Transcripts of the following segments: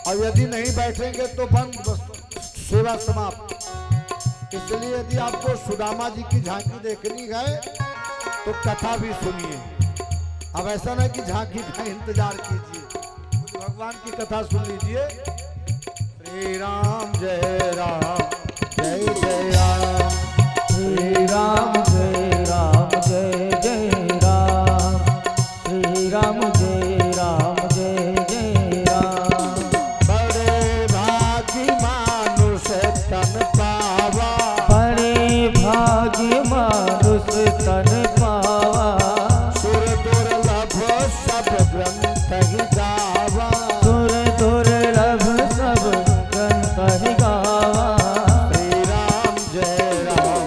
और यदि नहीं बैठेंगे तो बंद, बस सेवा समाप्त। इसलिए यदि आपको सुदामा जी की झांकी देखनी है तो कथा भी सुनिए। अब ऐसा नहीं कि झांकी का इंतजार कीजिए, कुछ भगवान की कथा सुन लीजिए। श्री राम जय राम जय जय राम, श्री राम जय राम जय जय राम, श्री राम जय राम जय जय राम। बड़े भागी मानुष तन पावा, बड़े भाग्य मानुष तन पावा, सुर दुर्लभ सब ग्रंथ ही गावा, सुर दुर्लभ सब ग्रंथ ही गावा। श्री राम जय राम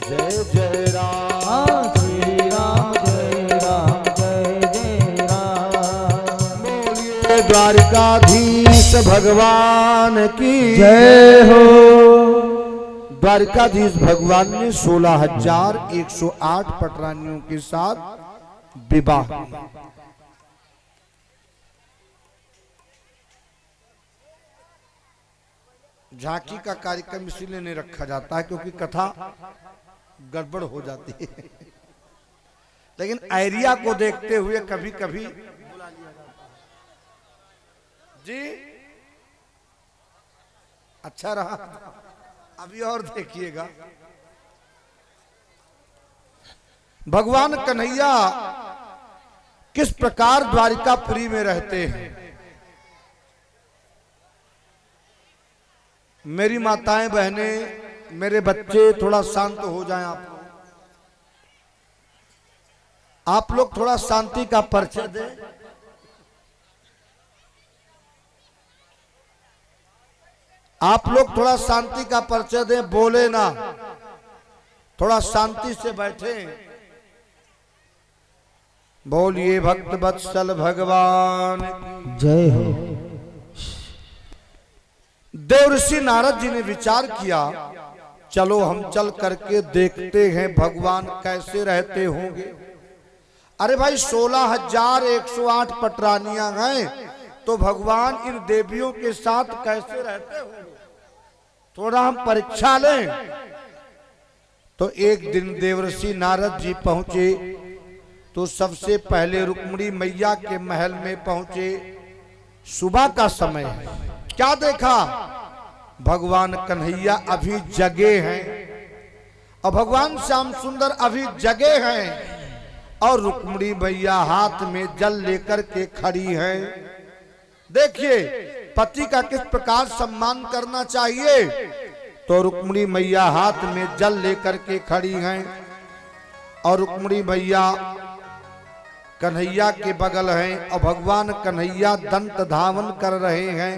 जय जय राम, श्री राम जय राम जय जय राम। बोलिए द्वारकाधीश भगवान की जय हो। द्वारकाधीश भगवान ने 16,108 पटरानियों के साथ विवाह किया। झांकी का कार्यक्रम इसीलिए नहीं रखा जाता है क्योंकि कथा गड़बड़ हो जाती है, लेकिन एरिया को देखते हुए कभी कभी जी अच्छा रहा। अभी और देखिएगा, भगवान कन्हैया किस प्रकार द्वारिकापुरी में रहते हैं। मेरी माताएं बहनें, मेरे बच्चे थोड़ा शांत हो जाएं। आप लोग थोड़ा शांति का परिचय दें। आप लोग थोड़ा शांति का परिचय दें, बोले ना, थोड़ा शांति से बैठे। बोलिए भक्त वत्सल भगवान जय हो। देवर्षि नारद जी ने विचार किया, चलो हम चल करके देखते हैं भगवान कैसे रहते होंगे। अरे भाई 16,108 पटरानियां हैं तो भगवान इन देवियों के साथ कैसे रहते होंगे, थोड़ा हम परीक्षा लें। तो एक दिन देवर्षि नारद जी पहुंचे तो सबसे पहले रुक्मिणी मैया के महल में पहुंचे। सुबह का समय है, क्या देखा, भगवान कन्हैया अभी जगे हैं और भगवान श्याम सुंदर अभी जगे हैं और रुक्मिणी मैया हाथ में जल लेकर के खड़ी हैं। देखिए पति का किस प्रकार सम्मान करना चाहिए। तो रुक्मिणी मैया हाथ में जल लेकर के खड़ी हैं और रुक्मिणी मैया कन्हैया के बगल हैं और भगवान कन्हैया दंत धावन कर रहे हैं।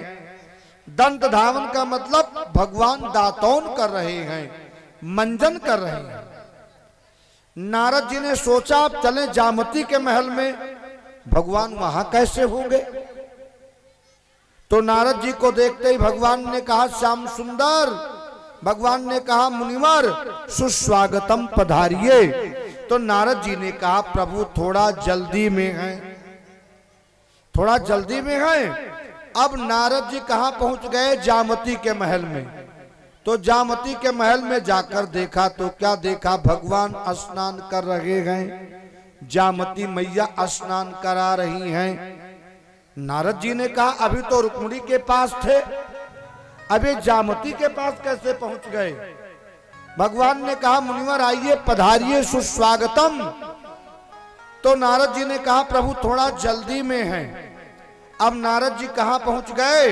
दंत धावन का मतलब भगवान दातौन कर रहे हैं, मंजन कर रहे हैं। नारद जी ने सोचा आप चले जामती के महल में, भगवान वहां कैसे होंगे। तो नारद जी को देखते ही भगवान ने कहा श्याम सुंदर, भगवान ने कहा मुनिवर सुस्वागतम पधारिए। तो नारद जी ने कहा प्रभु थोड़ा जल्दी में है, थोड़ा जल्दी में है। अब नारद जी कहां पहुंच गए, जामती के महल में। तो जामती के महल में जाकर देखा तो क्या देखा, भगवान स्नान कर रहे हैं, जामती मैया स्नान करा रही हैं। नारद जी ने कहा अभी तो रुक्मिणी के पास थे, अभी जामती के पास कैसे पहुंच गए। भगवान ने कहा मुनिवर आइए पधारिए सुस्वागतम। तो नारद जी ने कहा प्रभु थोड़ा जल्दी में है। अब नारद जी कहां पहुंच गए,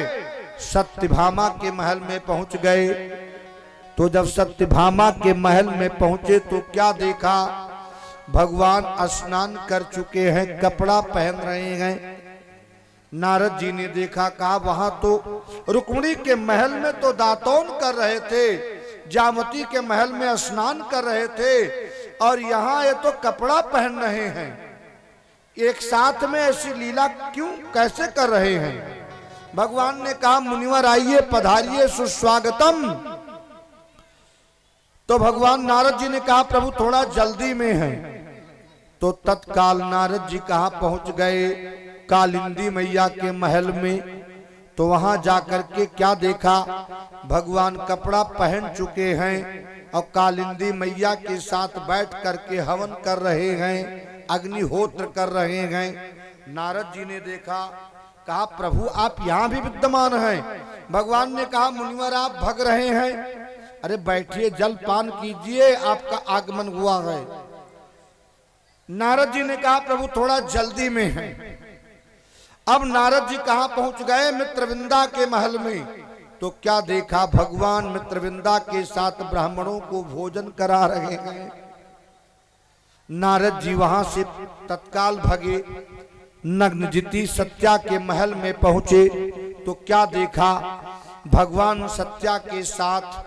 सत्यभामा के महल में पहुंच गए। तो जब सत्यभामा के महल में पहुंचे तो क्या देखा, भगवान स्नान कर चुके हैं, कपड़ा पहन रहे हैं। नारद जी ने देखा, कहा वहां तो रुक्मिणी के महल में तो दातौन कर रहे थे, जामती के महल में स्नान कर रहे थे और यहाँ ये तो कपड़ा पहन रहे हैं। एक साथ में ऐसी लीला क्यों कैसे कर रहे हैं। भगवान ने कहा मुनिवर आइए पधारिए सुस्वागतम। तो भगवान नारद जी ने कहा प्रभु थोड़ा जल्दी में है। तो तत्काल नारद जी कहां पहुंच गए, कालिंदी मैया के महल में। तो वहां जाकर के क्या देखा, भगवान कपड़ा पहन चुके हैं और कालिंदी मैया के साथ बैठ करके हवन कर रहे हैं, अग्निहोत्र कर रहे हैं। नारद जी ने देखा, कहा प्रभु आप यहाँ भी विद्यमान हैं। भगवान ने कहा मुनिवर आप भग रहे हैं, अरे बैठिए जल पान कीजिए, आपका आगमन हुआ है। नारद जी ने कहा प्रभु थोड़ा जल्दी में है। अब नारद जी कहां पहुंच गए, मित्रविंदा के महल में। तो क्या देखा, भगवान मित्रविंदा के साथ ब्राह्मणों को भोजन करा रहे हैं। नारद जी वहां से तत्काल भगे, नग्नजिती सत्या के महल में पहुंचे। तो क्या देखा, भगवान सत्या के साथ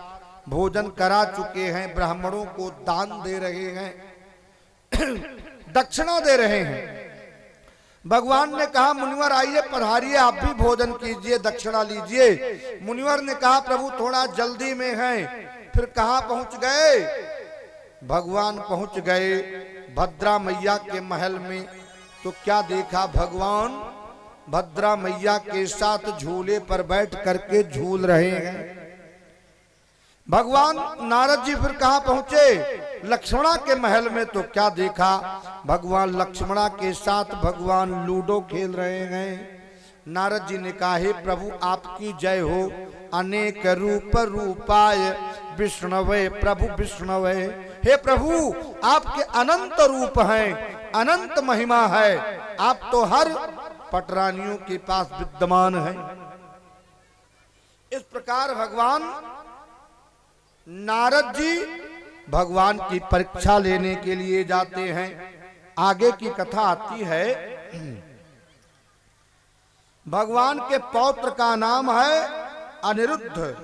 भोजन करा चुके हैं, ब्राह्मणों को दान दे रहे हैं, दक्षिणा दे रहे हैं। भगवान ने कहा मुनिवर आइए पधारिए, आप भी भोजन कीजिए, दक्षिणा लीजिए। मुनिवर ने कहा प्रभु थोड़ा जल्दी में हैं। फिर कहां पहुंच गए, भगवान पहुंच गए भद्रा मैया के महल में। तो क्या देखा, भगवान भद्रा मैया के साथ झूले पर बैठ करके झूल रहे हैं। भगवान नारद जी फिर कहां पहुंचे, लक्ष्मणा के महल में। तो क्या देखा, भगवान लक्ष्मणा के साथ भगवान लूडो खेल रहे हैं। नारद जी ने कहा हे प्रभु आपकी जय हो, अनेक रूप रूपाय विष्णवे प्रभु विष्णवे। हे प्रभु आपके अनंत रूप हैं, अनंत महिमा है, आप तो हर पटरानियों के पास विद्यमान हैं। इस प्रकार भगवान नारद जी भगवान की परीक्षा लेने के लिए जाते हैं। आगे की कथा आती है, भगवान के पौत्र का नाम है अनिरुद्ध।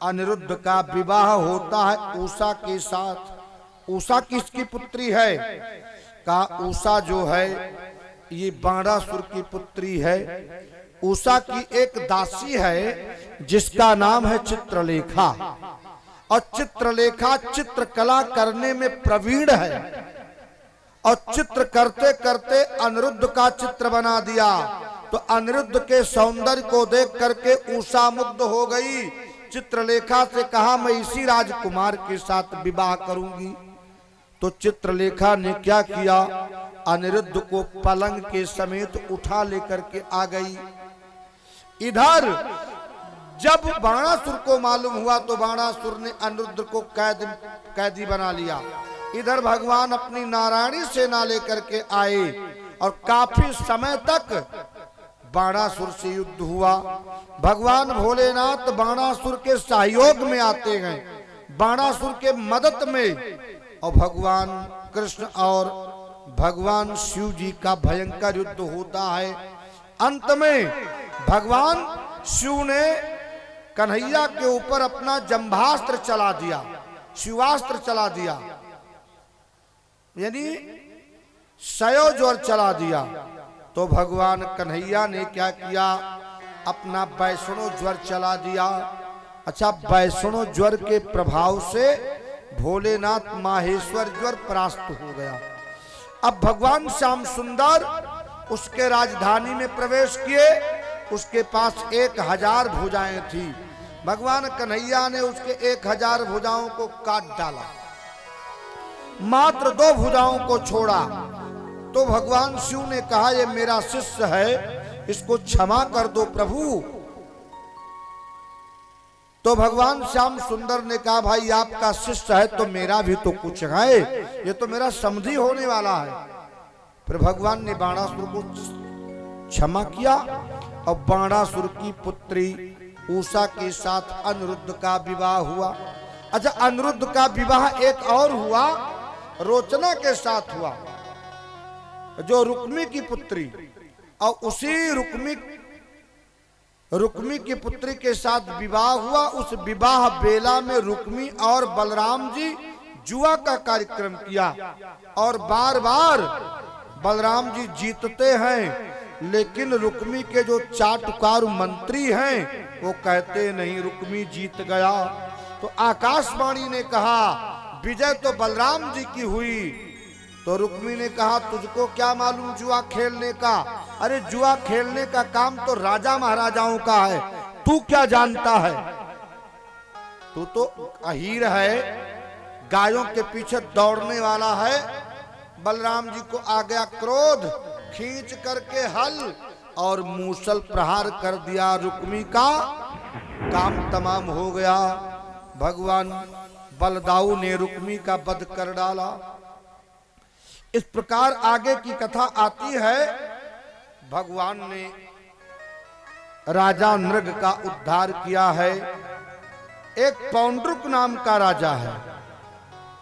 अनिरुद्ध का विवाह होता है उषा के साथ। उषा किसकी पुत्री है, का उषा जो है ये बाणासुर की पुत्री है। उषा की एक दासी है जिसका नाम है चित्रलेखा, और चित्रलेखा चित्रकला करने में प्रवीण है, और चित्र करते करते अनिरुद्ध का चित्र बना दिया। तो अनिरुद्ध के सौंदर्य को देख करके उषा मुग्ध हो गई। चित्रलेखा से कहा मैं इसी राजकुमार के साथ विवाह करूंगी। तो चित्रलेखा ने क्या किया, अनिरुद्ध को पलंग के समेत उठा लेकर के आ गई। इधर जब बाणासुर को मालूम हुआ तो बाणासुर ने अनिरुद्ध को कैदी बना लिया। इधर भगवान अपनी नारायणी सेना लेकर के आए और काफी समय तक बाणासुर से युद्ध हुआ। भगवान भोलेनाथ बाणासुर के सहयोग में आते हैं, बाणासुर के मदद में, और भगवान कृष्ण और भगवान शिव जी का भयंकर युद्ध होता है। अंत में भगवान शिव ने कन्हैया के ऊपर अपना जंभास्त्र चला दिया, शिवास्त्र चला दिया, यानी सयो ज्वर चला दिया। तो भगवान कन्हैया ने क्या किया, अपना वैष्णो ज्वर चला दिया। अच्छा, वैष्णो ज्वर के प्रभाव से भोलेनाथ माहेश्वर ज्वर परास्त हो गया। अब भगवान श्याम सुंदर उसके राजधानी में प्रवेश किए। उसके पास 1000 भुजाएं थी। भगवान कन्हैया ने उसके 1000 भुजाओं को काट डाला, मात्र 2 भुजाओं को छोड़ा। तो भगवान शिव ने कहा ये मेरा शिष्य है, इसको क्षमा कर दो प्रभु। तो भगवान श्याम सुंदर ने कहा भाई आपका शिष्य है तो मेरा भी तो कुछ है, ये तो मेरा समधी होने वाला है। फिर भगवान ने बाणासुर को क्षमा किया और बाणासुर की पुत्री उषा के साथ अनिरुद्ध का विवाह हुआ। अच्छा, अनिरुद्ध का विवाह एक और हुआ, रोचना के साथ हुआ, जो रुक्मी की पुत्री, और उसी रुक्मी की पुत्री के साथ विवाह हुआ। उस विवाह बेला में रुक्मी और बलराम जी जुआ का कार्यक्रम किया, और बार बार बलराम जी जीतते हैं, लेकिन रुक्मी के जो चाटुकार मंत्री हैं वो कहते नहीं रुक्मी जीत गया। तो आकाशवाणी ने कहा विजय तो बलराम जी की हुई। तो रुक्मी ने कहा तुझको क्या मालूम जुआ खेलने का, अरे जुआ खेलने का काम तो राजा महाराजाओं का है, तू क्या जानता है? तू तो अहीर है, गायों के पीछे दौड़ने वाला है। बलराम जी को आ गया क्रोध, खींच करके हल और मूसल प्रहार कर दिया। रुक्मी का काम तमाम हो गया। भगवान बलदाऊ ने रुक्मी का वध कर डाला। इस प्रकार आगे की कथा आती है। भगवान ने राजा नृग का उद्धार किया है। एक पौंड्रुक नाम का राजा है।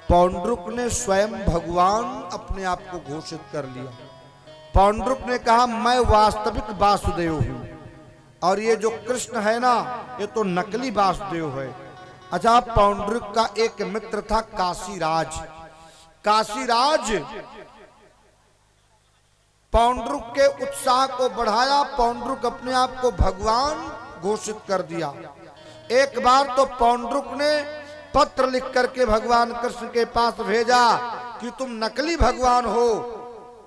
पौंड्रुक ने स्वयं भगवान अपने आप को घोषित कर लिया। पौंड्रुक ने कहा मैं वास्तविक वासुदेव हूं और ये जो कृष्ण है ना, ये तो नकली वासुदेव है। अच्छा, पौंड्रुक का एक मित्र था काशीराज। काशीराज पौंड्रुक के उत्साह को बढ़ाया। पौंड्रुक अपने आप को भगवान घोषित कर दिया। एक बार तो पौंड्रुक ने पत्र लिख करके भगवान कृष्ण के पास भेजा कि तुम नकली भगवान हो,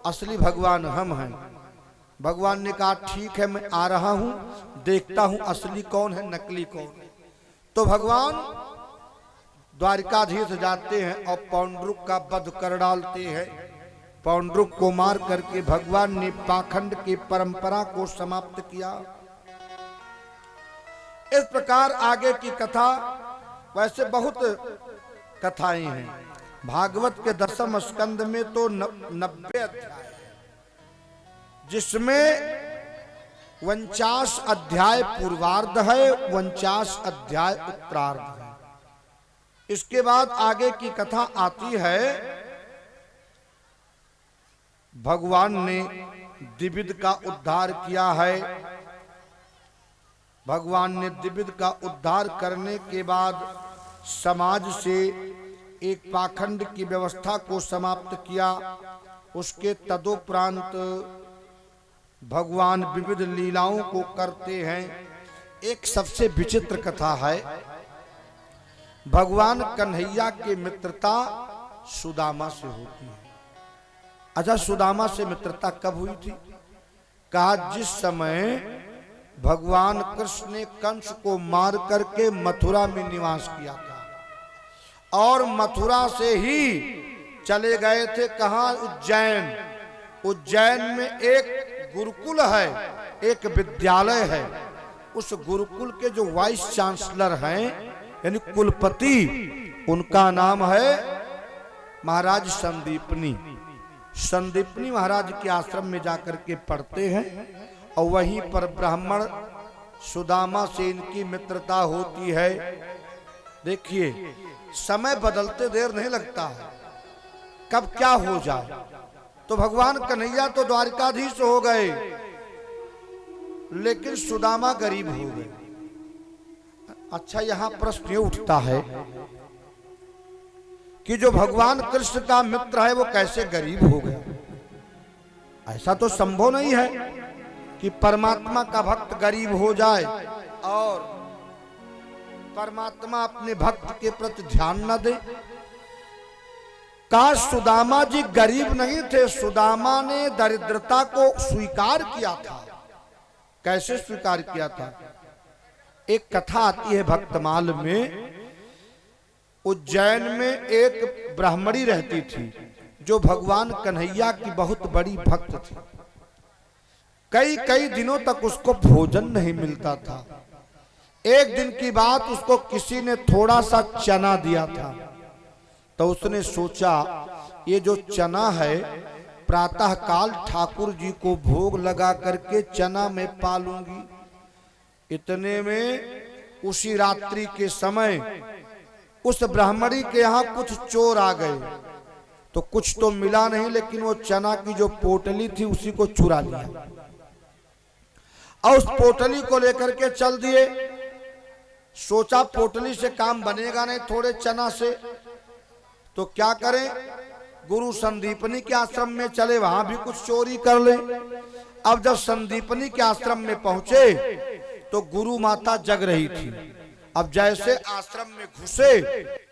असली भगवान हम हैं। भगवान ने कहा ठीक है, मैं आ रहा हूं, देखता हूं असली कौन है नकली कौन है। तो भगवान द्वारिकाधीश जाते हैं और पौंड्रुक का वध कर डालते हैं। पौंड्रुक को मार करके भगवान ने पाखंड की परंपरा को समाप्त किया। इस प्रकार आगे की कथा, वैसे बहुत कथाएं हैं। भागवत के 10वें स्कंद में तो 90 अध्याय, जिसमें 49 अध्याय पूर्वार्ध है, 49 अध्याय उत्तरार्ध है। इसके बाद आगे की कथा आती है। भगवान ने द्विविध का उद्धार किया है। भगवान ने द्विविध का उद्धार करने के बाद समाज से एक पाखंड की व्यवस्था को समाप्त किया। उसके तदोपरांत भगवान विविध लीलाओं को करते हैं। एक सबसे विचित्र कथा है। भगवान कन्हैया की मित्रता सुदामा से होती है। अच्छा, सुदामा से मित्रता कब हुई थी? कहा जिस समय भगवान कृष्ण ने कंस को मार करके मथुरा में निवास किया था और मथुरा से ही चले गए थे कहा? उज्जैन। उज्जैन में एक गुरुकुल है, एक विद्यालय है। उस गुरुकुल के जो वाइस चांसलर हैं, यानी कुलपति, उनका नाम है महाराज संदीपनी। संदीपनी महाराज के आश्रम में जाकर के पढ़ते हैं और वहीं पर ब्राह्मण सुदामा से इनकी मित्रता होती है। देखिए, समय बदलते देर नहीं लगता है, कब क्या हो जाए। तो भगवान कन्हैया तो द्वारिकाधीश हो गए, लेकिन सुदामा गरीब हो गए। अच्छा, यहां प्रश्न ये उठता है कि जो भगवान कृष्ण का मित्र है वो कैसे गरीब हो गया? ऐसा तो संभव नहीं है कि परमात्मा का भक्त गरीब हो जाए और परमात्मा अपने भक्त के प्रति ध्यान न दे। काश सुदामा जी गरीब नहीं थे, सुदामा ने दरिद्रता को स्वीकार किया था। कैसे स्वीकार किया था? एक कथा आती है भक्तमाल में। उज्जैन में एक ब्राह्मणी रहती थी जो भगवान कन्हैया की बहुत बड़ी भक्त थी। कई कई दिनों तक उसको भोजन नहीं मिलता था। एक दिन की बात, उसको किसी ने थोड़ा सा चना दिया था। तो उसने सोचा ये जो चना है प्रातः काल ठाकुर जी को भोग लगा करके चना में पालूंगी। इतने में उसी रात्रि के समय उस ब्राह्मणी के यहाँ कुछ चोर आ गए। तो कुछ तो मिला नहीं, लेकिन वो चना की जो पोटली थी उसी को चुरा लिया और उस पोटली को लेकर के चल दिए। सोचा पोटली से काम बनेगा नहीं, थोड़े चना से तो क्या करें, गुरु संदीपनी के आश्रम में चले, वहां भी कुछ चोरी कर ले। अब जब संदीपनी के आश्रम में पहुंचे तो गुरु माता जग रही थी। अब जैसे आश्रम में घुसे,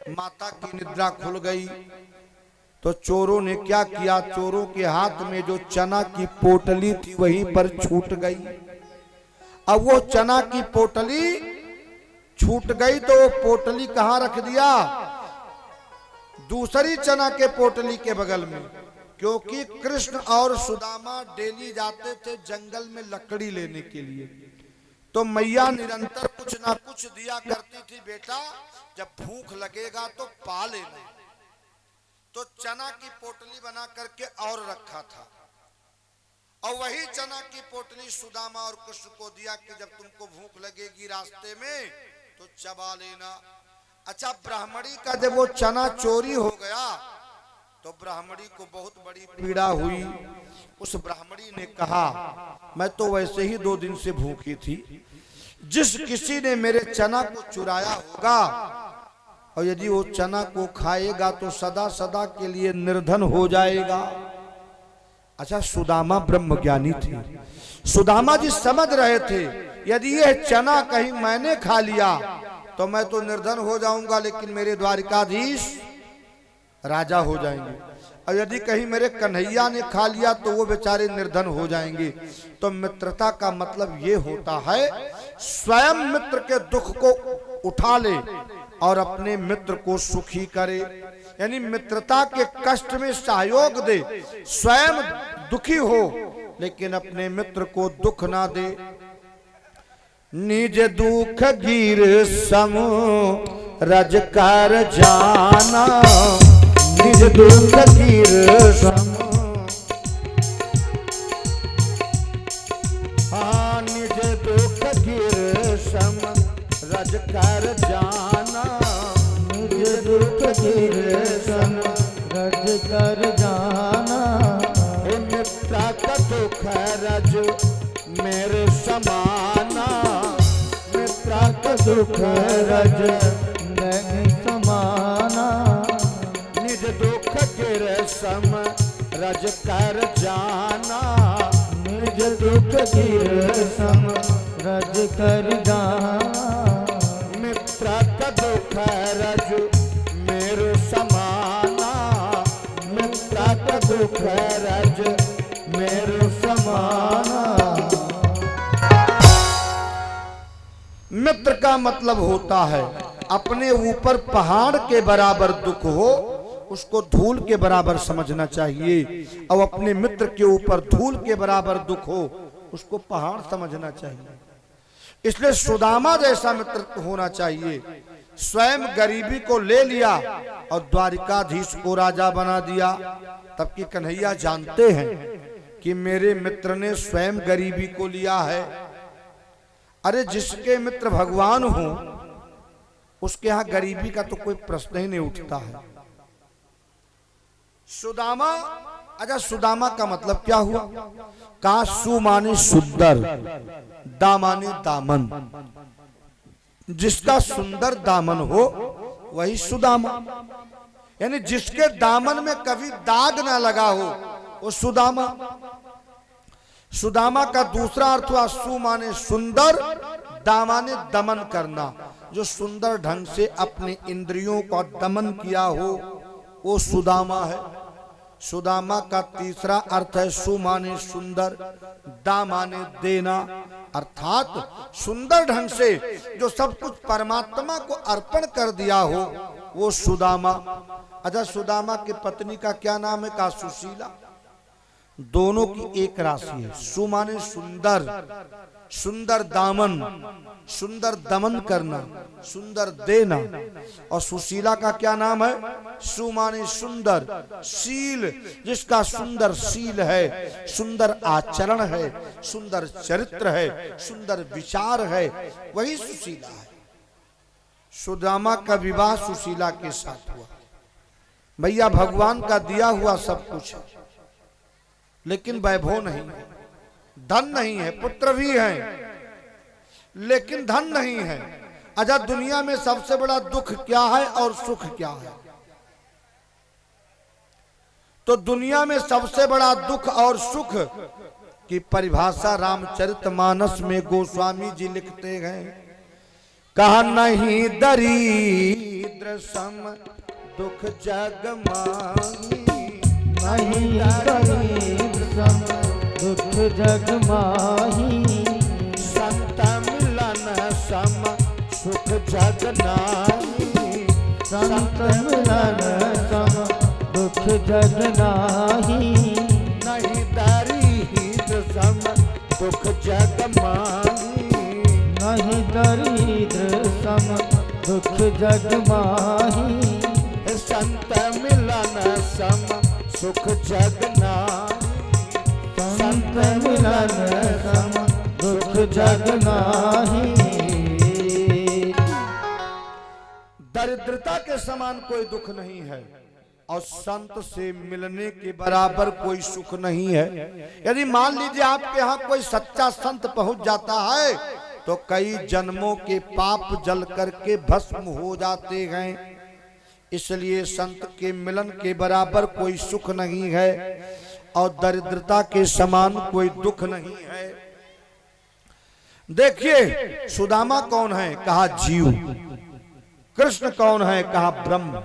माता की निद्रा खुल गई। तो चोरों ने क्या किया, चोरों के हाथ में जो चना की पोटली थी वहीं पर छूट गई। अब वो चना की पोटली छूट गई तो वो पोटली कहां रख दिया, दूसरी चना के पोटली के बगल में, क्योंकि कृष्ण और सुदामा डेली जाते थे जंगल में लकड़ी लेने के लिए। तो मैया निरंतर कुछ ना कुछ दिया करती थी, बेटा जब भूख लगेगा तो पा लेना। तो चना की पोटली बना करके और रखा था, और वही चना की पोटली सुदामा और कृष्ण को दिया कि जब तुमको भूख लगेगी रास्ते में तो चबा लेना। अच्छा, ब्राह्मणी का जब वो चना चोरी हो गया तो ब्राह्मणी को बहुत बड़ी पीड़ा हुई। उस ब्राह्मणी ने कहा, मैं तो वैसे ही 2 दिन से भूखी थी, जिस किसी ने मेरे चना को चुराया होगा और यदि वो चना को खाएगा तो सदा सदा के लिए निर्धन हो जाएगा। अच्छा, सुदामा ब्रह्मज्ञानी थे, सुदामा जी समझ रहे थे यदि ये चना कहीं मैंने खा लिया तो मैं तो निर्धन हो जाऊंगा, लेकिन मेरे द्वारिकाधीश राजा हो जाएंगे, और यदि कहीं मेरे कन्हैया ने खा लिया तो वो बेचारे निर्धन हो जाएंगे। तो मित्रता का मतलब ये होता है स्वयं मित्र के दुख को उठा ले और अपने मित्र को सुखी करे, यानी मित्रता के कष्ट में सहयोग दे, स्वयं दुखी हो लेकिन अपने मित्र को दुख ना दे। निज दुख गिर समु रजकार जाना, निज दुख गिर समु, हाँ निज दुख गिर सम रजकार जाना, निज दुख गिर सम रजकार जाना। हे मित्रा का दुख रज मेरे समाना, मित्रा का दुख रज नहीं समाना। निज दुख गिर सम रज कर जाना, निज दुख गिर सम रज कर जाना। मित्र का दुख रज मेरे समाना, मित्र का दुख रज मेरे समाना। मित्र का मतलब होता है अपने ऊपर पहाड़ के बराबर दुख हो उसको धूल के बराबर समझना चाहिए, और अपने मित्र के ऊपर धूल के बराबर दुख हो उसको पहाड़ समझना चाहिए। इसलिए सुदामा जैसा मित्र होना चाहिए। स्वयं गरीबी को ले लिया और द्वारिकाधीश को राजा बना दिया। तब की कन्हैया जानते हैं कि मेरे मित्र ने स्वयं गरीबी को लिया है। अरे जिसके मित्र भगवान हो उसके यहां गरीबी का तो कोई प्रश्न ही नहीं उठता है। सुदामा, अच्छा सुदामा का मतलब क्या हुआ? कहा सु माने सुंदर, दा माने दामन, जिसका सुंदर दामन हो वही सुदामा, यानी जिसके दामन में कभी दाग ना लगा हो वो सुदामा। सुदामा का दूसरा अर्थ हुआ सु माने सुंदर, दा माने दमन करना, जो सुंदर ढंग से अपने इंद्रियों का दमन किया हो वो सुदामा है। सुदामा का तीसरा अर्थ है सु माने सुंदर, दा माने देना, अर्थात सुंदर ढंग से जो सब कुछ परमात्मा को अर्पण कर दिया हो वो सुदामा। अच्छा सुदामा की पत्नी का क्या नाम है? कहा सुशीला। दोनों की एक राशि है। सु माने सुंदर, सुंदर दामन, सुंदर दमन करना, सुंदर देना, और सुशीला का क्या नाम है? सु माने सुंदर, शील, जिसका सुंदर शील है, सुंदर आचरण है, सुंदर चरित्र है, सुंदर विचार है, वही सुशीला है। सुदामा का विवाह सुशीला के साथ हुआ। भैया भगवान का दिया हुआ सब कुछ है लेकिन वैभव नहीं है, धन नहीं है, पुत्र भी हैं लेकिन धन नहीं है। अच्छा दुनिया में सबसे बड़ा दुख क्या है और सुख क्या है? तो दुनिया में सबसे बड़ा दुख और सुख की परिभाषा रामचरितमानस में गोस्वामी जी लिखते हैं। कहा नहीं दरिद्र सम दुख जग माही। नहीं गरीब सम दुख जग माही। संत मिलन सम सुख जग नाही। संत मिलन सम दुख जग नाही। नहीं दरिद्र सम दुख जग माही। नहीं दरिद्र सम दुख जग माही। संत मिलन सम सुख जग नाही। संत मिलन सम दुख जग नाही। दरिद्रता के समान कोई दुख नहीं है और संत से मिलने के बराबर कोई सुख नहीं है। यदि मान लीजिए आपके यहाँ कोई सच्चा संत पहुंच जाता है तो कई जन्मों के पाप जल करके भस्म हो जाते हैं। इसलिए संत के मिलन के बराबर कोई सुख नहीं है और दरिद्रता के समान कोई दुख नहीं है। देखिए सुदामा कौन है? कहा जीव। कृष्ण कौन है? कहा ब्रह्म।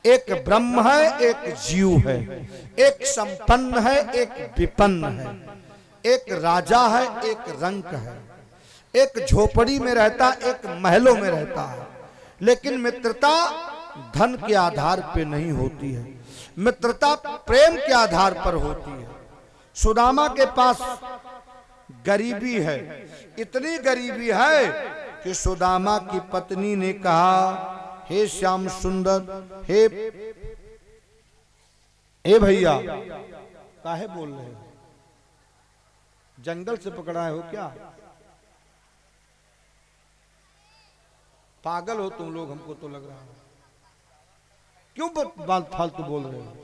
एक ब्रह्म है, एक जीव है, एक संपन्न है, एक विपन्न है, एक राजा है, एक रंक है, एक झोपड़ी में रहता, एक महलों में रहता है। लेकिन मित्रता धन के आधार पे नहीं होती है, मित्रता प्रेम के आधार पर होती है। सुदामा के पास गरीबी है, इतनी गरीबी है कि सुदामा की पत्नी ने कहा, हे श्याम सुंदर, हे भैया, काहे बोल रहे हो? जंगल से पकड़ा हो क्या? पागल हो तुम लोग, हमको तो लग रहा है। क्यों बात फालतू बोल रहे हो?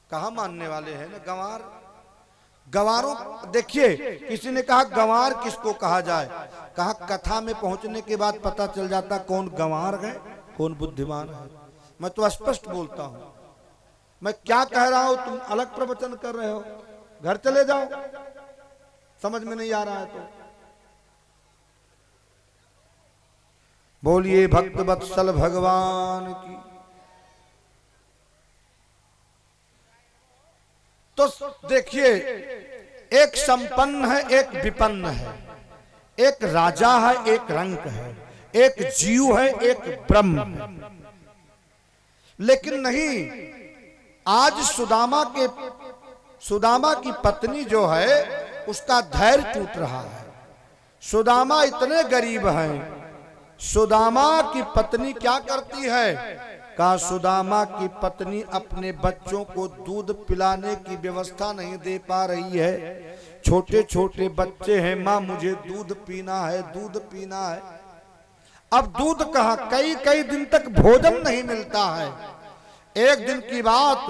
कहा मानने वाले हैं ना गंवार। गंवारों, देखिए किसी ने कहा गंवार किसको कहा जाए? कहा कथा में पहुंचने के बाद पता चल जाता कौन गंवार है कौन बुद्धिमान है। मैं तो स्पष्ट बोलता हूं, मैं क्या कह रहा हूं तुम अलग प्रवचन कर रहे हो। घर चले जाओ, समझ में नहीं आ रहा है तो। बोलिए भक्त वत्सल भगवान की। तो देखिए, एक संपन्न है, एक विपन्न है, एक राजा है, एक रंक है, एक जीव है, एक ब्रह्म है। लेकिन नहीं, आज सुदामा की पत्नी जो है उसका धैर्य टूट रहा है। सुदामा इतने गरीब हैं। सुदामा की पत्नी क्या करती है? कहा सुदामा की पत्नी अपने बच्चों को दूध पिलाने की व्यवस्था नहीं दे पा रही है। छोटे छोटे बच्चे हैं, माँ मुझे दूध पीना है, दूध पीना है। अब दूध कहाँ, कई कई दिन तक भोजन नहीं मिलता है। एक दिन की बात,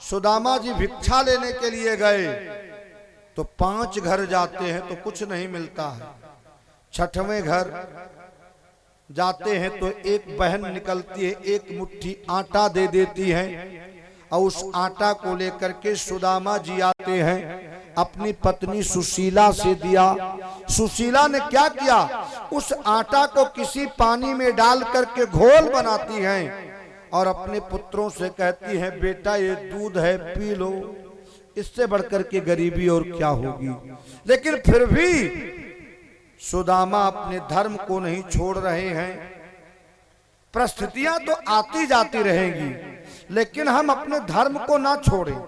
सुदामा जी भिक्षा लेने के लिए गए तो 5 घर जाते हैं तो कुछ नहीं मिलता है। 6वें घर जाते हैं तो एक बहन निकलती है, एक मुट्ठी आटा दे देती है और उस आटा को लेकर के सुदामा जी आते हैं। अपनी पत्नी सुशीला से दिया। सुशीला ने क्या किया? उस आटा को किसी पानी में डाल करके घोल बनाती हैं और अपने पुत्रों से कहती हैं, बेटा ये दूध है, पी लो। इससे बढ़कर के गरीबी और क्या होगी। लेकिन फिर भी सुदामा अपने धर्म को नहीं छोड़ रहे हैं। परिस्थितियां तो आती जाती रहेंगी, लेकिन हम अपने धर्म को ना छोड़ें।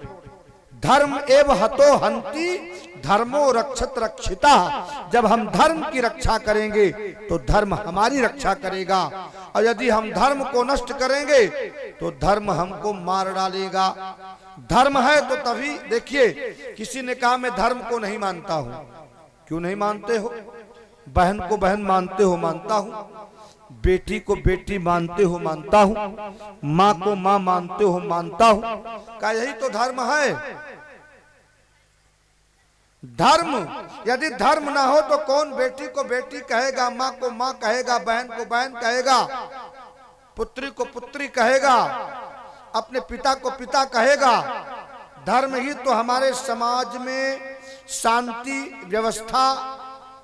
धर्म एव हतो हंति धर्मो रक्षत रक्षिता। जब हम धर्म की रक्षा करेंगे तो धर्म हमारी रक्षा करेगा, और यदि हम धर्म को नष्ट करेंगे तो धर्म हमको मार डालेगा। धर्म है तो तभी, देखिए किसी ने कहा मैं धर्म को नहीं मानता हूं। क्यों नहीं मानते हो? बहन को बहन मानते हो, मानता हूं। बेटी को बेटी मानते हो, मानता हूं। माँ को माँ मानते हो, मानता हूं। क्या यही तो धर्म है? धर्म, यदि धर्म ना हो तो कौन बेटी को बेटी कहेगा, माँ को माँ कहेगा, बहन को बहन कहेगा, पुत्री को पुत्री कहेगा, अपने पिता को पिता कहेगा। धर्म ही तो हमारे समाज में शांति व्यवस्था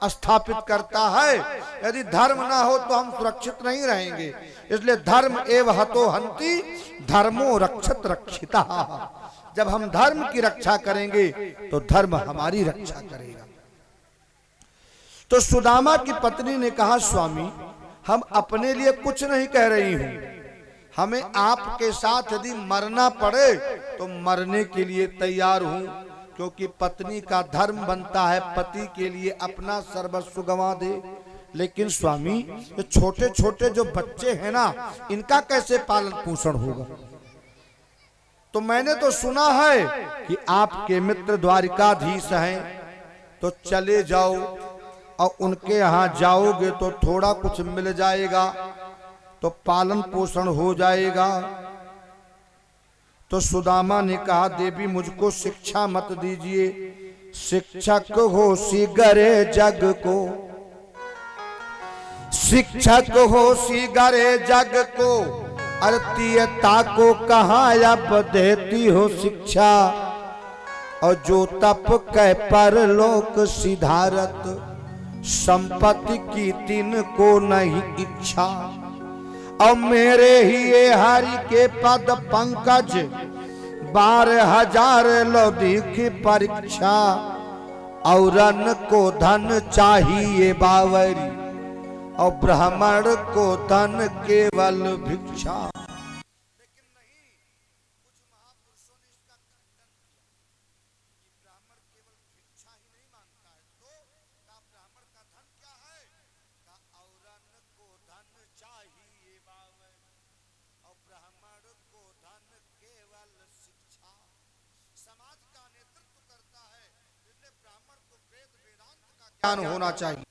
स्थापित करता है। यदि धर्म ना हो तो हम सुरक्षित नहीं रहेंगे। इसलिए धर्म एव हतो हन्ति धर्मो रक्षत रक्षिता। जब हम धर्म की रक्षा करेंगे तो धर्म हमारी रक्षा करेगा। तो सुदामा की पत्नी ने कहा, स्वामी हम अपने लिए कुछ नहीं कह रही हूं, हमें आपके साथ यदि मरना पड़े तो मरने के लिए तैयार हूं, क्योंकि पत्नी का धर्म बनता है पति के लिए अपना सर्वस्व गंवा दे। लेकिन स्वामी ये छोटे छोटे जो बच्चे हैं ना, इनका कैसे पालन पोषण होगा? तो मैंने तो सुना है कि आपके मित्र द्वारिकाधीश हैं, तो चले जाओ और उनके यहाँ जाओगे तो थोड़ा कुछ मिल जाएगा, तो पालन पोषण हो जाएगा। तो सुदामा ने कहा, देवी मुझको शिक्षा मत दीजिए, शिक्षक हो सिगरे जग को, शिक्षक हो सिगरे जग को, अरतीयता को कहाँ अब देती हो शिक्षा। और जो तप कह पर लोक सिधारत, संपत्ति की तीन को नहीं इच्छा। और मेरे ही ये हरि के पद पंकज, 12,000 लो दीखी परीक्षा। औरन को धन चाहिए बावरी, और ब्राह्मण को धन केवल भिक्षा। लेकिन नहीं, कुछ महापुरुषों ने इसका खंडन किया कि ब्राह्मण केवल भिक्षा ही नहीं मांगता है। तो का ब्राह्मण का धन क्या है? का औरन को धन चाहिए बावरी, और ब्राह्मण को धन केवल शिक्षा। समाज का नेतृत्व करता है, इसलिए ब्राह्मण को वेद वेदांत का ज्ञान होना चाहिए।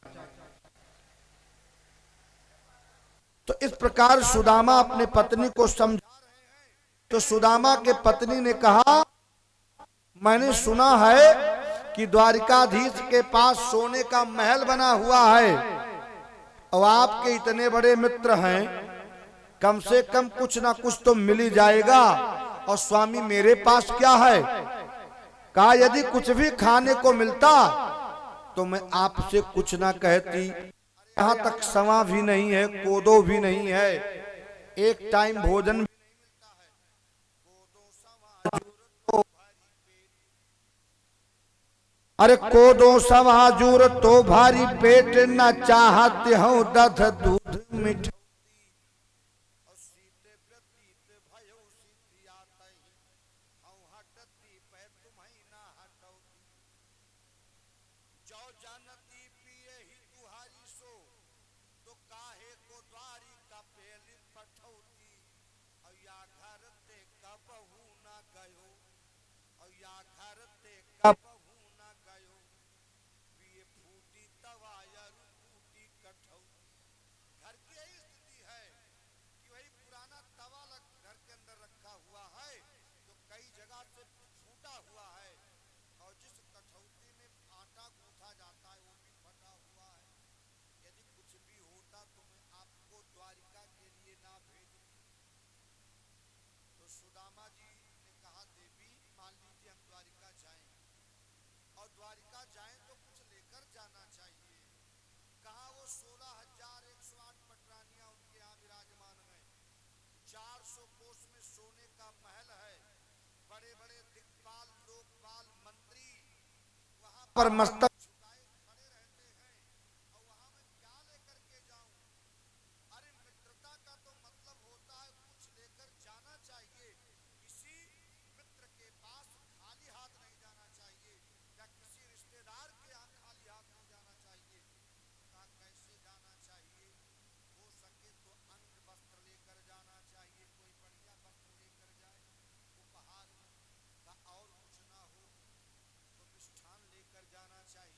तो इस प्रकार सुदामा अपने पत्नी को समझा रहे हैं। तो सुदामा के पत्नी ने कहा, मैंने सुना है कि द्वारिकाधीश के पास सोने का महल बना हुआ है, और आपके इतने बड़े मित्र हैं, कम से कम कुछ ना कुछ तो मिल ही जाएगा। और स्वामी मेरे पास क्या है? कहा यदि कुछ भी खाने को मिलता तो मैं आपसे कुछ ना कहती। यहाँ तक सवा भी नहीं है, कोदो भी नहीं है, एक टाइम भोजन भी नहीं मिलता है। कोदो सवा जूर तो भारी पेट, अरे कोदो सवा जूर तो भारी पेट, न चाहते हो दध दूध मिठाई। और सीते प्रतीत भयो सिद्धियातई, हूँ हटती पे तुम्हें ना हटौती। जो जानती पिए ही तुहारी सो, तो काहे को द्वारिका पेली पठौती। और या घर ते कबहू ना गयो, और या घर ते कबहू ना गयो। पिए फूटी तवायर फूटी कठौती। घर की यही स्थिति है कि वही पुराना तवा घर के अंदर रखा हुआ है, जो कई जगह से फूटा हुआ है, और जिस कठौती में आटा गूंथा जाता है वो भी फटा हुआ है। यदि कुछ भी होता तो मैं आपको द्वारिका के लिए ना भेजती। तो सुदामा जी ने कहा, देवी मान लीजिए हम द्वारिका जाएं, और द्वारिका जाएं तो कुछ लेकर जाना चाहिए। कहा वो 16,108 पटरानियां उनके यहाँ विराजमान हैं, 400 कोस में सोने का महल है, बड़े बड़े दिक्पाल लोकपाल मंत्री वहां पर मस्तक झुकाए खड़े रहते हैं, और वहां मैं क्या लेकर के जाऊं? अरे मित्रता का तो मतलब होता है कुछ लेकर जाना चाहिए। किसी मित्र के पास खाली हाथ नहीं जाना चाहिए, या किसी रिश्तेदार के यहाँ खाली हाथ नहीं जाना चाहिए। कहा कैसे जाना चाहिए? हो सके तो अंग वस्त्र लेकर जाना चाहिए, कोई बढ़िया वस्त्र लेकर जाए उपहार में। का और कुछ ना हो तो मिष्ठान लेकर जाना चाहिए।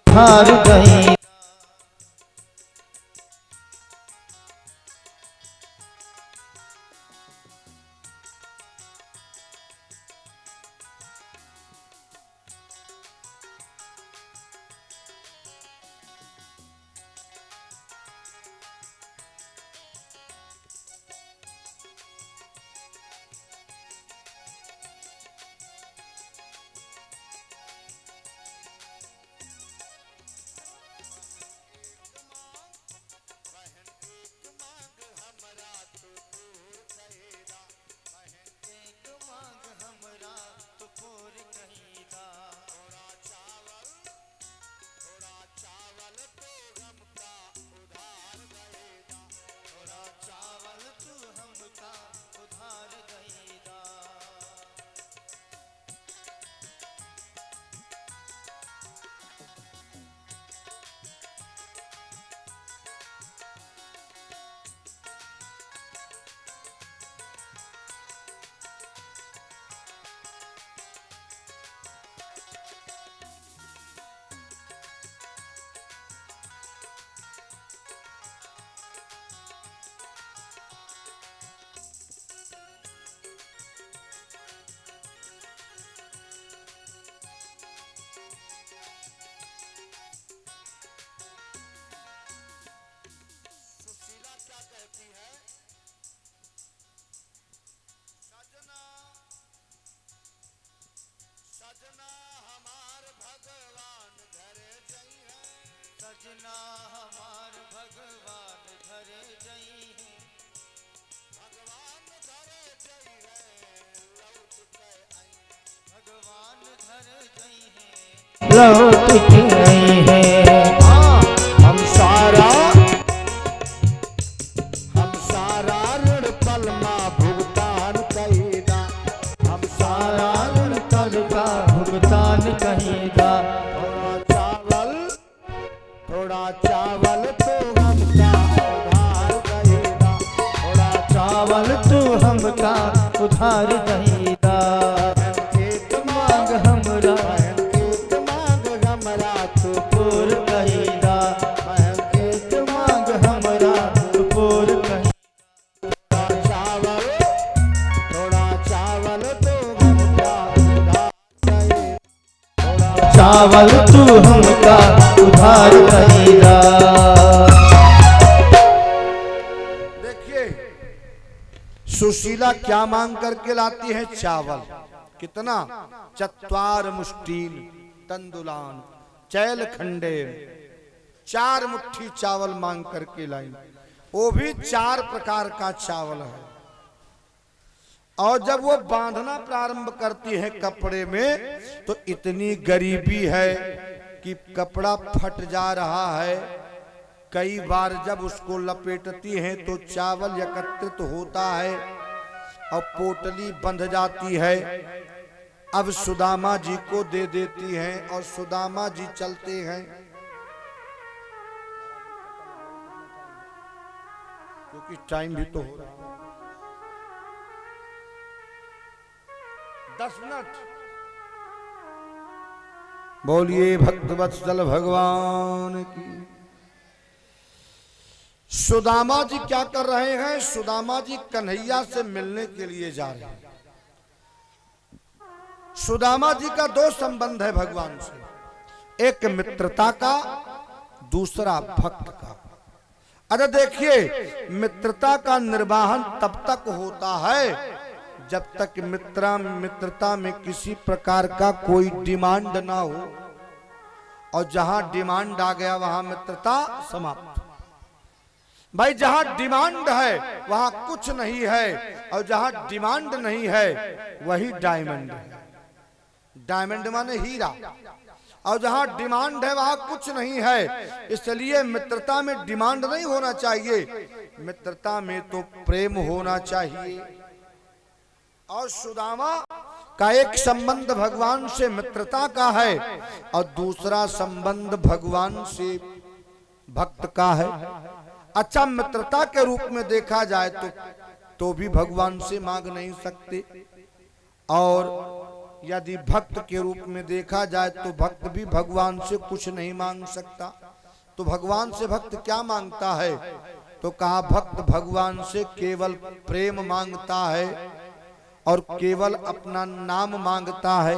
हार गई। सजना हमार भगवान घर जई है, भगवान घर जई है, लौट के आई, भगवान घर जई है, लौट के आई है। हम सारा ऋण पलमा भुगतान कईदा, हम सारा ऋण पल का भुगतान कहेगा। थोड़ा चावल तो हमका उधार कईदा, थोड़ा चावल तू हमका उधार दहीदा। एक मांग हमरा एक मांग हमरा तो पूर कहीदा। एक मांग हमरा पूर कहीदा। थोड़ा चावल तो हमका उधार कईदा, चावल तू हमका उधार कहीदा। देखिए सुशीला क्या मांग करके लाती है? चावल। कितना? चत्वार मुष्टीन तंदुलान चैल खंडे, 4 मुट्ठी चावल मांग करके लाई। वो भी 4 प्रकार का चावल है। और जब वो बांधना प्रारंभ करती है कपड़े में, तो इतनी गरीबी है कि कपड़ा फट जा रहा है। कई बार जब उसको लपेटती हैं तो चावल एकत्रित होता है और पोटली बंध जाती है। अब सुदामा जी को दे देती हैं और सुदामा जी चलते हैं, क्योंकि टाइम भी तो हो रहा है। 10 मिनट। बोलिए भक्तवत्सल भगवान की। सुदामा जी क्या कर रहे हैं? सुदामा जी कन्हैया से मिलने के लिए जा रहे हैं। सुदामा जी का 2 संबंध है भगवान से, एक मित्रता का, दूसरा भक्त का। अरे देखिए, मित्रता का निर्वाहन तब तक होता है जब तक मित्रता में किसी प्रकार का कोई डिमांड ना हो, और जहां डिमांड आ गया वहां मित्रता समाप्त। भाई जहां डिमांड है वहां कुछ नहीं है, और जहां डिमांड नहीं है वही डायमंड है। डायमंड माने हीरा, और जहां डिमांड है वहां कुछ नहीं है। इसलिए मित्रता में डिमांड नहीं होना चाहिए, मित्रता में तो प्रेम होना चाहिए। और सुदामा का एक संबंध भगवान से मित्रता का है, और दूसरा संबंध भगवान से भक्त का है। अच्छा, मित्रता के रूप में देखा जाए तो भी भगवान से मांग नहीं सकते, और यदि भक्त के रूप में देखा जाए तो भक्त भी भगवान से कुछ नहीं मांग सकता। तो भगवान से भक्त क्या मांगता है? तो कहा भक्त भगवान से केवल प्रेम मांगता है और केवल अपना नाम मांगता है।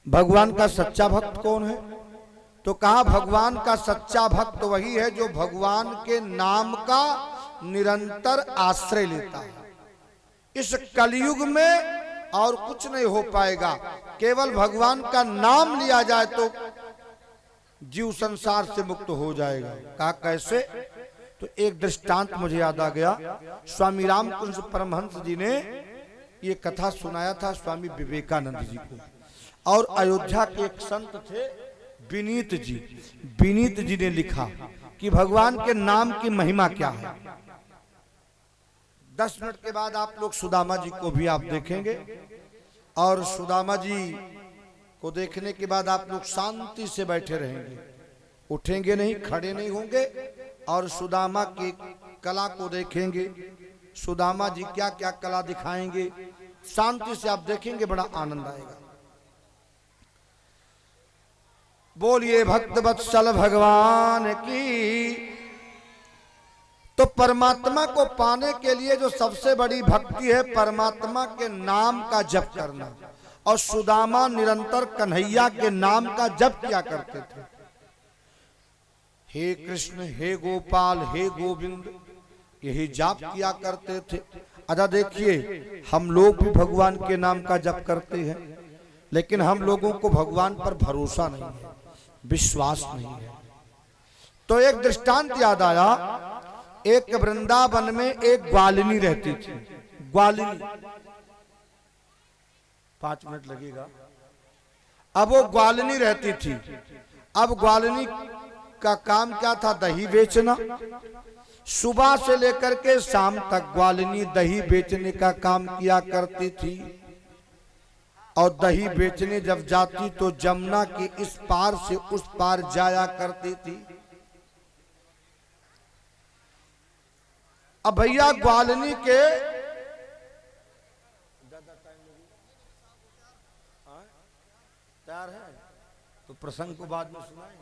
भगवान का सच्चा भक्त कौन है? तो कहा भगवान का सच्चा भक्त वही है जो भगवान के नाम का निरंतर आश्रय लेता है। इस कलयुग में और कुछ नहीं हो पाएगा, केवल भगवान का नाम लिया जाए तो जीव संसार से मुक्त हो जाएगा। कहा कैसे? तो एक दृष्टांत मुझे याद आ गया। स्वामी रामकृष्ण परमहंस जी ने ये कथा सुनाया था स्वामी विवेकानंद जी को, और अयोध्या के एक संत थे विनीत जी। विनीत जी ने लिखा कि भगवान के नाम की महिमा क्या है। 10 मिनट के बाद आप लोग सुदामा जी को भी आप देखेंगे, और सुदामा जी को देखने के बाद आप लोग शांति से बैठे रहेंगे, उठेंगे नहीं, खड़े नहीं होंगे, और सुदामा की कला को देखेंगे। सुदामा जी क्या क्या कला दिखाएंगे, शांति से आप देखेंगे, बड़ा आनंद आएगा। बोलिए भक्त वत्सल भगवान की। तो परमात्मा को पाने के लिए जो सबसे बड़ी भक्ति है, परमात्मा के नाम का जप करना। और सुदामा निरंतर कन्हैया के नाम का जप किया करते थे। हे कृष्ण, हे गोपाल, हे गोविंद, यही जाप किया करते थे। अच्छा देखिए, हम लोग भी भगवान के नाम का जप करते हैं, लेकिन हम लोगों को भगवान पर भरोसा नहीं है, विश्वास नहीं है। तो एक दृष्टांत याद आया। एक वृंदावन में एक ग्वालिनी रहती थी। ग्वालिनी, 5 मिनट लगेगा। अब वो ग्वालिनी रहती थी। अब ग्वालिनी का काम क्या था? दही बेचना। सुबह से लेकर के शाम तक ग्वालिनी दही बेचने का काम किया करती थी। और दही बेचने जब जाती तो जमुना के इस पार से उस पार जाया करती थी। अब भैया ग्वालिनी के तैयार है तो प्रसंग को बाद में सुनाएं।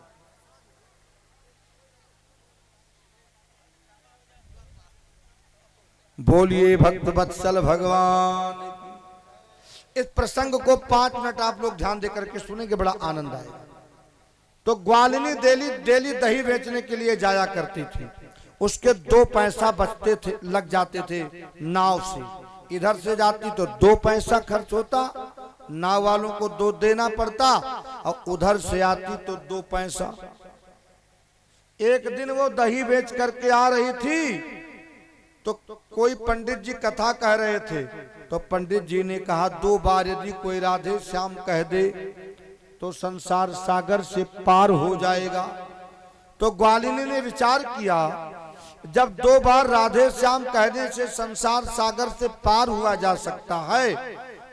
बोलिए भक्त वत्सल भगवान। इस प्रसंग को 5 मिनट आप लोग ध्यान देकर के सुनेंगे, बड़ा आनंद आएगा। तो ग्वालिनी डेली दही बेचने के लिए जाया करती थी। उसके 2 पैसा बचते थे, लग जाते थे नाव से। इधर से जाती तो 2 पैसा खर्च होता, नाव वालों को 2 देना पड़ता, और उधर से आती तो 2 पैसा। एक दिन वो दही बेच करके आ रही थी तो कोई पंडित जी कथा कह रहे थे। तो पंडित जी ने कहा 2 बार यदि कोई राधे श्याम कह दे तो संसार सागर से पार हो जाएगा। तो ग्वालिनी ने विचार किया, जब 2 बार राधे श्याम कहने से संसार सागर से पार हुआ जा सकता है,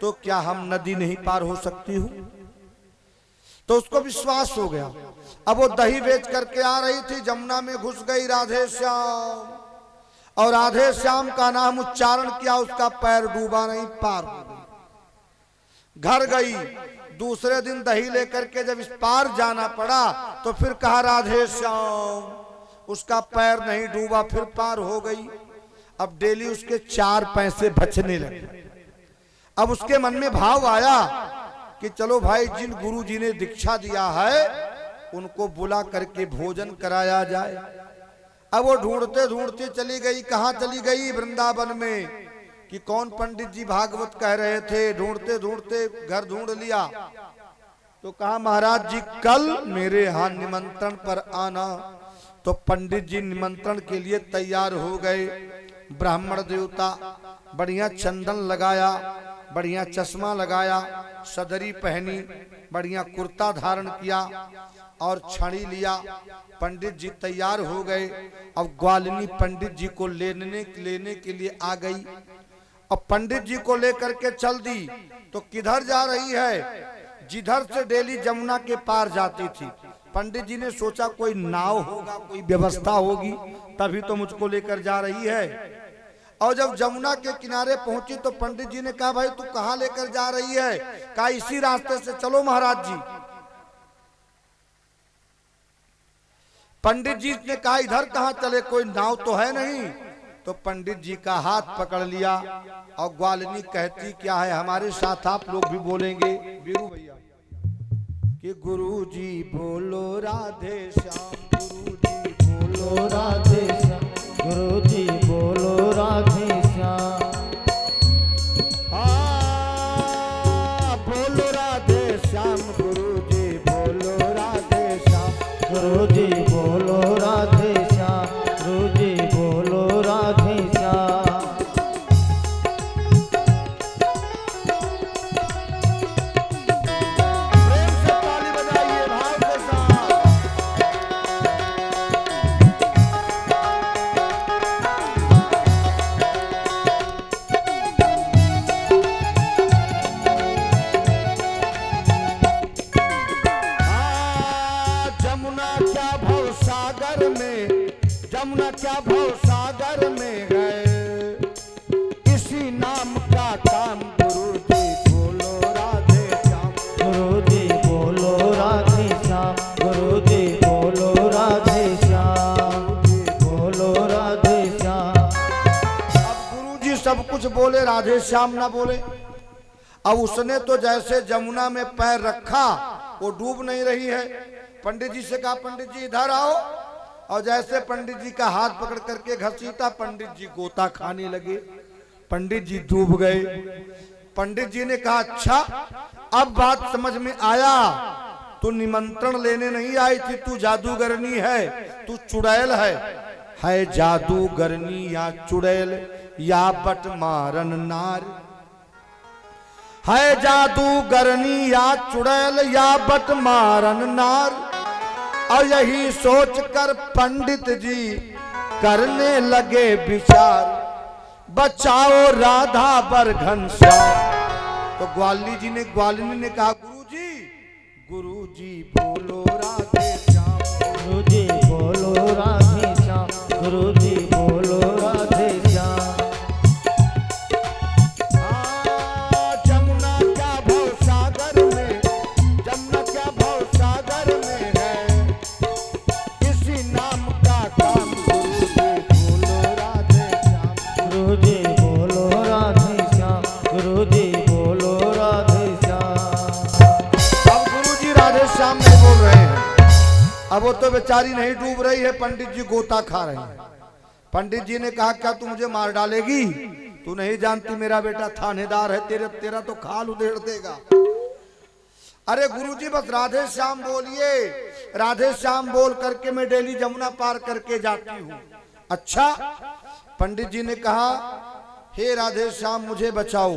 तो क्या हम नदी नहीं पार हो सकती हूँ? तो उसको विश्वास हो गया। अब वो दही बेच करके आ रही थी, जमुना में घुस गई राधे श्याम, और राधे श्याम का नाम उच्चारण किया, उसका पैर डूबा नहीं, पार हो गई। घर गई। दूसरे दिन दही लेकर के जब इस पार जाना पड़ा तो फिर कहा राधे श्याम, उसका पैर नहीं डूबा, फिर पार हो गई। अब डेली उसके 4 पैसे बचने लगे। अब उसके मन में भाव आया कि चलो भाई, जिन गुरु जी ने दीक्षा दिया है उनको बुला करके भोजन कराया जाए। अब वो ढूंढते ढूंढते चली गई। कहाँ चली गई? वृंदावन में। कि कौन पंडित जी भागवत कह रहे थे। ढूंढते ढूंढते घर ढूंढ लिया। तो कहा महाराज जी कल मेरे यहाँ निमंत्रण पर आना। तो पंडित जी निमंत्रण के लिए तैयार हो गए। ब्राह्मण देवता, बढ़िया चंदन लगाया, बढ़िया चश्मा लगाया, सदरी पहनी, बढ़िया कुर्ता धारण किया और छड़ी लिया। पंडित जी तैयार हो गए। अब ग्वालिनी पंडित जी को लेने के लिए आ गई। अब पंडित जी को लेकर के चल दी। तो किधर जा रही है? जिधर से डेली जमुना के पार जाती थी। पंडित जी ने सोचा कोई नाव होगा, कोई व्यवस्था होगी, तभी तो मुझको लेकर जा रही है। और जब जमुना के किनारे पहुंची तो पंडित जी ने कहा भाई तू कहां लेकर जा रही है? कहा इसी रास्ते से चलो महाराज जी। पंडित जी ने कहा इधर कहां चले, कोई नाव तो है नहीं। तो पंडित जी का हाथ पकड़ लिया और ग्वालिनी कहती क्या है हमारे साथ आप लोग भी बोलेंगे वीरू भैया कि गुरु जी बोलो राधे श्याम, गुरु जी बोलो राधे श्याम, गुरु जी बोलो राधे श्याम। बोलो राधे श्याम, गुरु जी बोलो राधे श्याम, गुरु जी बोलो राधे श्याम, गुरु जी बोलो राधे श्याम। प्रेम से ताली बजाइए भाव के साथ। जमुना क्या भव सागर में, जमुना क्या भव सागर में गए, इसी नाम का काम गुरु जी बोलो राधे श्याम, गुरु जी बोलो राधे श्याम, गुरु जी बोलो राधे श्याम, बोलो राधे श्याम। अब गुरु जी सब कुछ बोले, राधे श्याम ना बोले। अब उसने तो जैसे जमुना में पैर रखा वो डूब नहीं रही है। पंडित जी से कहा पंडित जी इधर आओ, और जैसे पंडित जी का हाथ पकड़ करके घसीटा, पंडित जी गोता खाने लगे, पंडित जी डूब गए। पंडित जी ने कहा अच्छा अब बात समझ में आया, तू निमंत्रण लेने नहीं आई थी, तू जादूगरनी है, तू चुड़ैल है जादूगरनी या चुड़ैल या बटमारन नार, है जादूगरनी या चुड़ैल या बटमारन नार। और यही सोचकर पंडित जी करने लगे विचार, बचाओ राधा बर घनश्याम। तो ग्वालिनी ने कहा गुरु जी बोलो राधे श्याम, गुरु जी बोलो राधे श्याम, गुरु जी बोलो राधे श्याम। जमुना क्या भव सागर में, जमुना क्या भव सागर में है, इसी नाम का काम गुरु जी बोलो राधे श्याम, गुरु जी बोलो राधे श्याम, गुरु जी बोलो राधे श्याम। अब गुरु जी राधे श्याम नहीं बोल रहे हैं, अब वो तो बेचारी नहीं डूब रही है, पंडित जी गोता खा रहे हैं। पंडित जी ने कहा क्या तू मुझे मार डालेगी? तू नहीं जानती मेरा बेटा थानेदार है, तेरा तो खाल उधेड़ देगा। अरे गुरुजी बस राधे श्याम बोलिए, राधे श्याम बोल करके मैं डेली जमुना पार करके जाती हूँ। अच्छा पंडित जी ने कहा हे राधे श्याम मुझे बचाओ।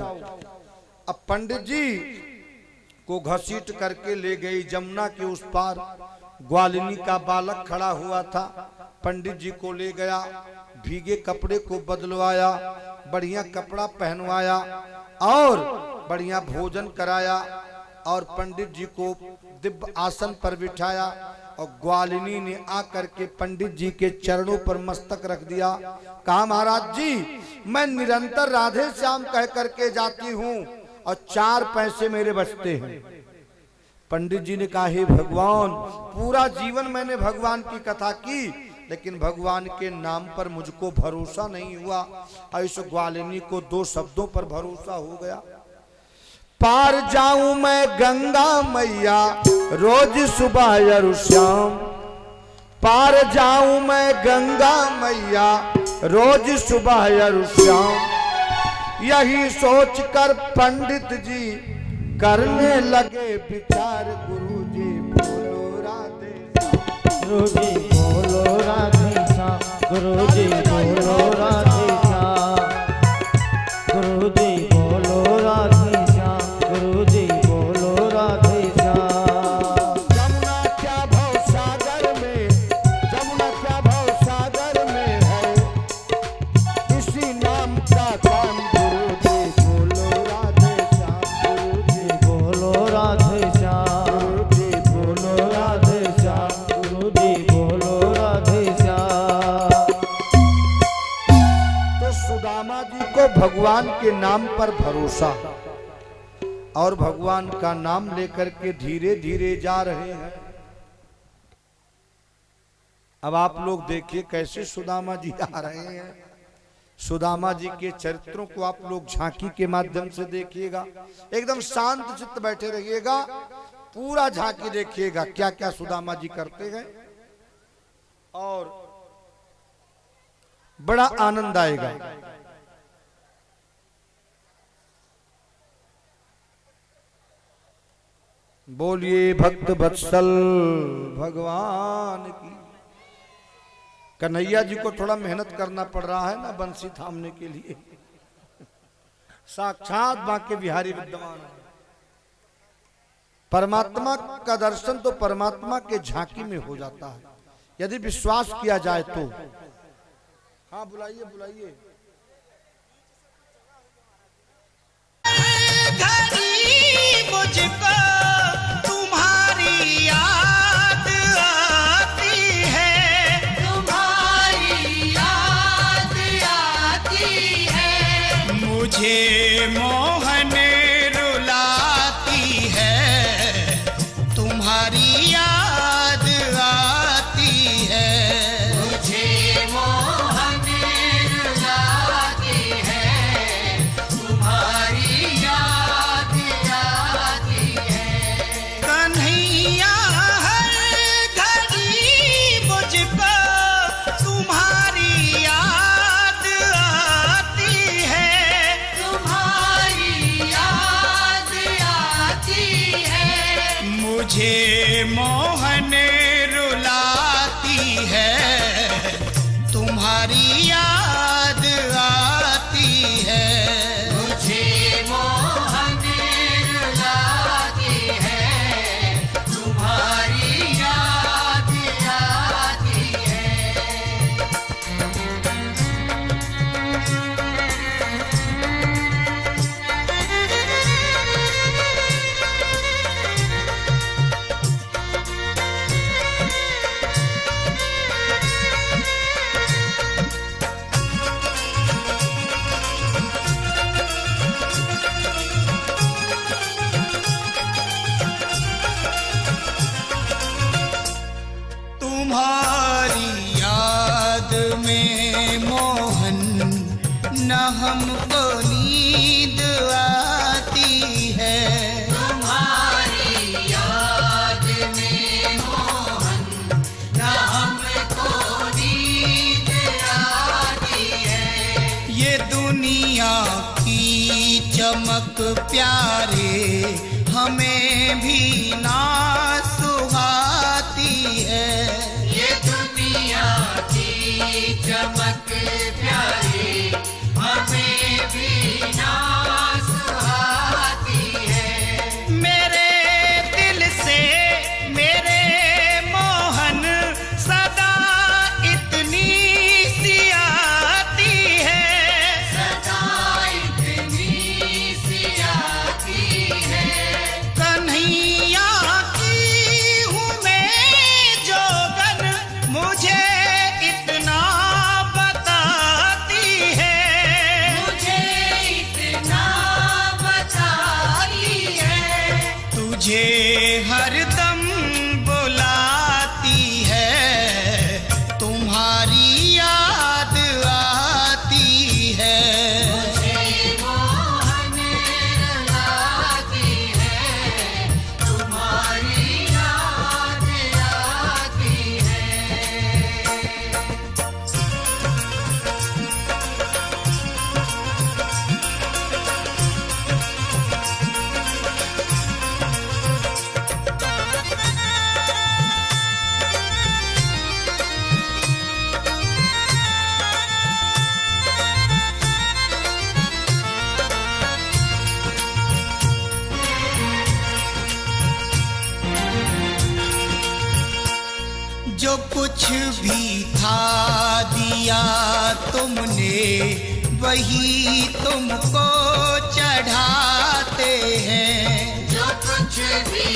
अब पंडित जी को घसीट करके ले गई जमुना के उस पार। ग्वालिनी का बालक खड़ा हुआ था, पंडित जी को ले गया, भीगे कपड़े को बदलवाया, बढ़िया कपड़ा पहनवाया और बढ़िया भोजन कराया और पंडित जी को दिव्य आसन पर बिठाया। और ग्वालिनी ने आकर के पंडित जी के चरणों पर मस्तक रख दिया। कहा महाराज जी मैं निरंतर राधे श्याम कह करके जाती हूँ और 4 पैसे मेरे बचते हैं। पंडित जी ने कहा हे भगवान पूरा जीवन मैंने भगवान की कथा की, लेकिन भगवान के नाम पर मुझको भरोसा नहीं हुआ। और इस ग्वालिनी को 2 शब्दों पर भरोसा हो गया। पार जाऊं मैं गंगा मैया रोज सुबह और शाम, पार जाऊं मैं गंगा मैया रोज सुबह और शाम। यही सोचकर पंडित जी करने लगे विचार। गुरु जी बोलो राधे, गुरु जी बोलो राधे श्याम, गुरु जी बोलो राधे श्याम, गुरु जी बोलो राधे श्याम, गुरु जी बोलो राधे श्याम। जमुना क्या भव सागर में, जमुना क्या भव सागर में है, इसी नाम का काम गुरु जी बोलो राधे श्याम, गुरु जी बोलो राधे श्याम, गुरु जी बोलो राधे श्याम। गुरु जी बोलो राधे श्याम। के नाम पर भरोसा, और भगवान का नाम लेकर के धीरे धीरे जा रहे हैं। अब आप लोग देखिए कैसे सुदामा जी आ रहे हैं। सुदामा जी के चरित्रों को आप लोग झांकी के माध्यम से देखिएगा, एकदम शांत चित्त बैठे रहिएगा, पूरा झांकी देखिएगा क्या क्या सुदामा जी करते हैं, और बड़ा आनंद आएगा। बोलिए भक्त वत्सल भगवान की। कन्हैया जी को थोड़ा मेहनत करना पड़ रहा है ना बंसी थामने के लिए, साक्षात बांके बिहारी विद्यमान है। परमात्मा का दर्शन तो परमात्मा के झांकी में हो जाता है, यदि विश्वास किया जाए तो। हाँ बुलाइए बुलाइए। मुझको तुम्हारी याद आती है, तुम्हारी याद आती है, मुझे मोहन रुलाती है, तुम्हारी याद आती है, मुझे मोहन रुलाती है, तुम्हारी याद आती है। कन्हैया हर घड़ी मुझको तुम्हारी याद आती है, तुम्हारी याद आती है, मुझे मोहन रुलाती है, तुम्हारी याद आती है, मुझे मोहन रुलाती है, तुम्हारी याद आती है। तुम्हारी याद में मोहन न हमको नींद आती है, तुम्हारी याद में मोहन न हमको नींद आती है। ये दुनिया की चमक प्यारे हमें भी ना सुहाती है, ये दुनिया की चमक प्यारी हमें भी ना सुहाती है। मेरे दिल से मेरे मोहन सदा इतनी सी आती है, सदा इतनी सी आती है। कन्हैया की हूँ मैं जोगन, मुझे इतना बताती है, मुझे इतना बताती है, तुझे हरदम बुलाती है, तुम्हारी याद आती है, मुझे मोहन रुलाती है, तुम्हारी याद आती है। जो कुछ भी था दिया तुमने, वही तुमको चढ़ाते हैं, जो कुछ भी